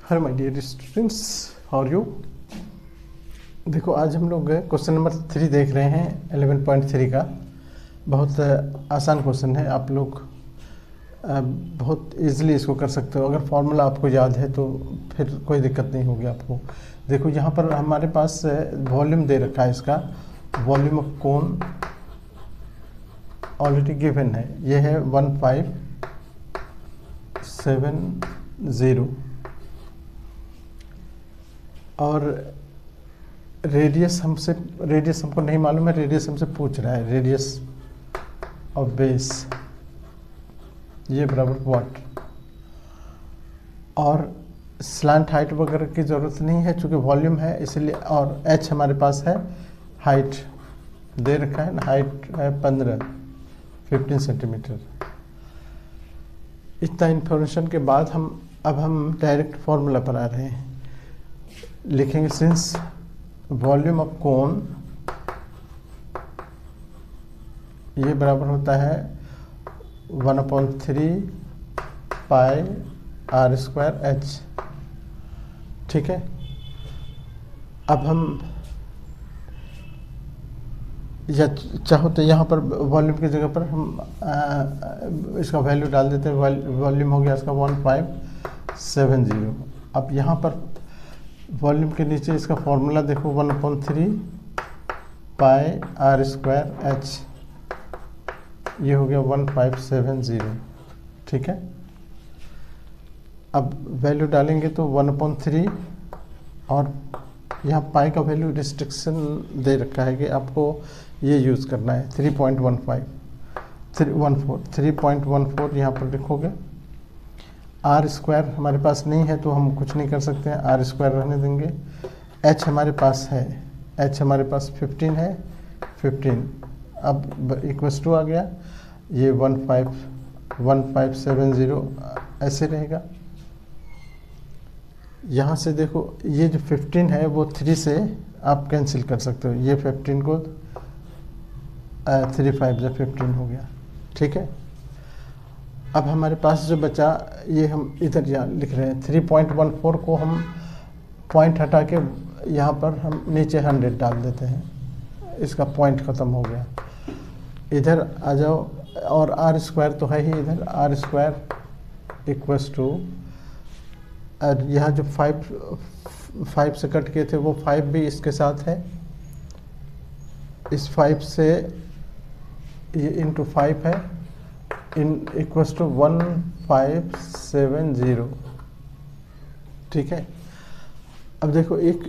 Hello my dear students, how are you. देखो आज हम लोग क्वेश्चन नंबर 3 देख रहे हैं 11.3 का। बहुत आसान क्वेश्चन है, आप लोग बहुत इजीली इसको कर सकते हो। अगर फॉर्मूला आपको याद है तो फिर कोई दिक्कत नहीं होगी आपको। देखो यहाँ पर हमारे पास वॉल्यूम दे रखा है, इसका volume of cone already given है, ये है 1570 और रेडियस हमको नहीं मालूम है, रेडियस हमसे पूछ रहा है, रेडियस ऑफ बेस ये बराबर व्हाट। और स्लैंट हाइट वगैरह की ज़रूरत नहीं है चूँकि वॉल्यूम है इसलिए, और एच हमारे पास है, हाइट दे रखा है ना, हाइट है 15 सेंटीमीटर। इतना इन्फॉर्मेशन के बाद अब हम डायरेक्ट फॉर्मूला पर आ रहे हैं। लिखेंगे सिंस वॉल्यूम ऑफ कोन ये बराबर होता है 1/3 पाई r स्क्वायर h। ठीक है, अब हम या चाहो तो यहाँ पर वॉल्यूम की जगह पर हम इसका वैल्यू डाल देते हैं। वॉल्यूम हो गया इसका 1570। अब यहाँ पर वॉल्यूम के नीचे इसका फॉर्मूला देखो 1/3 पाई r स्क्वायर h, ये हो गया 1570। ठीक है, अब वैल्यू डालेंगे तो 1/3 और यहाँ पाई का वैल्यू रिस्ट्रिक्शन दे रखा है कि आपको ये यूज़ करना है 3.14 यहाँ पर लिखोगे। आर स्क्वायर हमारे पास नहीं है तो हम कुछ नहीं कर सकते हैं, आर स्क्वायर रहने देंगे। एच हमारे पास है, एच हमारे पास 15 है, 15 अब इक्वस टू आ गया, ये 1570 ऐसे रहेगा। यहाँ से देखो ये जो 15 है वो 3 से आप कैंसिल कर सकते हो, ये 15 को 3 5 जो 15 हो गया। ठीक है, अब हमारे पास जो बचा ये हम इधर यहाँ लिख रहे हैं 3.14 को हम पॉइंट हटा के यहाँ पर हम नीचे 100 डाल देते हैं, इसका पॉइंट ख़त्म हो गया। इधर आ जाओ, और आर स्क्वायर तो है ही इधर, आर स्क्वायर इक्वस टू, और यहाँ जो 5 से कट किए थे वो 5 भी इसके साथ है, इस 5 से ये इंटू 5 है, इन इक्वस टू 1570। ठीक है, अब देखो एक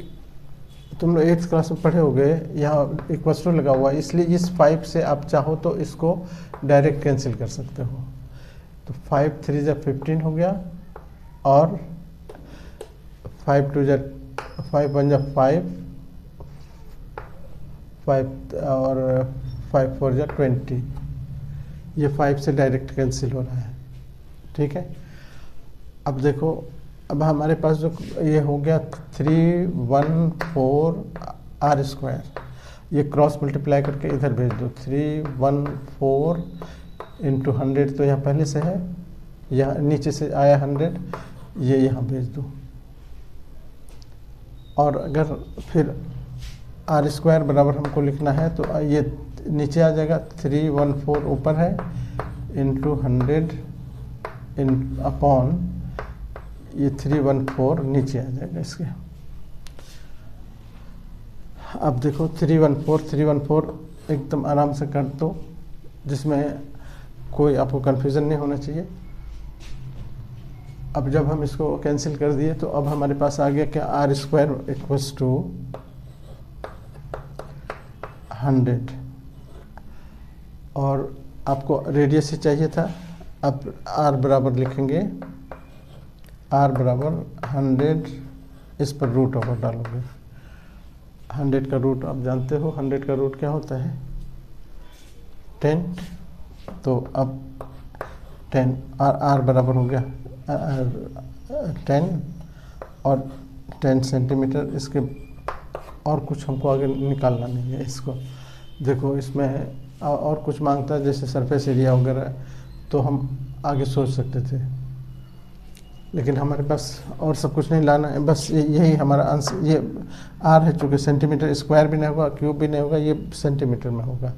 तुम लोग 8th क्लास में पढ़े होगे, यहाँ इक्वस टू लगा हुआ है इसलिए इस 5 से आप चाहो तो इसको डायरेक्ट कैंसिल कर सकते हो। तो 5 3 जा 15 हो गया, और 5 2 जा 5 1 जा 5 और 5 4 जा 20, ये 5 से डायरेक्ट कैंसिल हो रहा है। ठीक है, अब देखो अब हमारे पास जो ये हो गया 314 आर स्क्वायर, ये क्रॉस मल्टीप्लाई करके इधर भेज दो, 314 इंटू 100 तो यहाँ पहले से है, यहाँ नीचे से आया 100, ये यहाँ भेज दो। और अगर फिर आर स्क्वायर बराबर हमको लिखना है तो ये नीचे आ जाएगा, 314 ऊपर है इंटू 100 इन अपॉन ये 314 नीचे आ जाएगा इसके। अब देखो 314 एकदम आराम से कर दो, जिसमें कोई आपको कन्फ्यूज़न नहीं होना चाहिए। अब जब हम इसको कैंसिल कर दिए तो अब हमारे पास आ गया क्या, आर स्क्वायर इक्वल्स टू 100, और आपको रेडियस ही चाहिए था। अब आर बराबर लिखेंगे, आर बराबर 100, इस पर रूट ओवर डालोगे। 100 का रूट आप जानते हो, 100 का रूट क्या होता है 10, तो अब 10 आर बराबर हो गया 10 और 10 सेंटीमीटर। इसके और कुछ हमको आगे निकालना नहीं है। इसको देखो इसमें और कुछ मांगता है जैसे सरफेस एरिया वगैरह, तो हम आगे सोच सकते थे। लेकिन हमारे पास और सब कुछ नहीं लाना है, बस यही हमारा आंसर। ये आर है, चूँकि सेंटीमीटर स्क्वायर भी नहीं होगा, क्यूब भी नहीं होगा, ये सेंटीमीटर में होगा।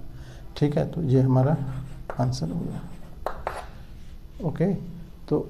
ठीक है, तो ये हमारा आंसर हो गया। ओके।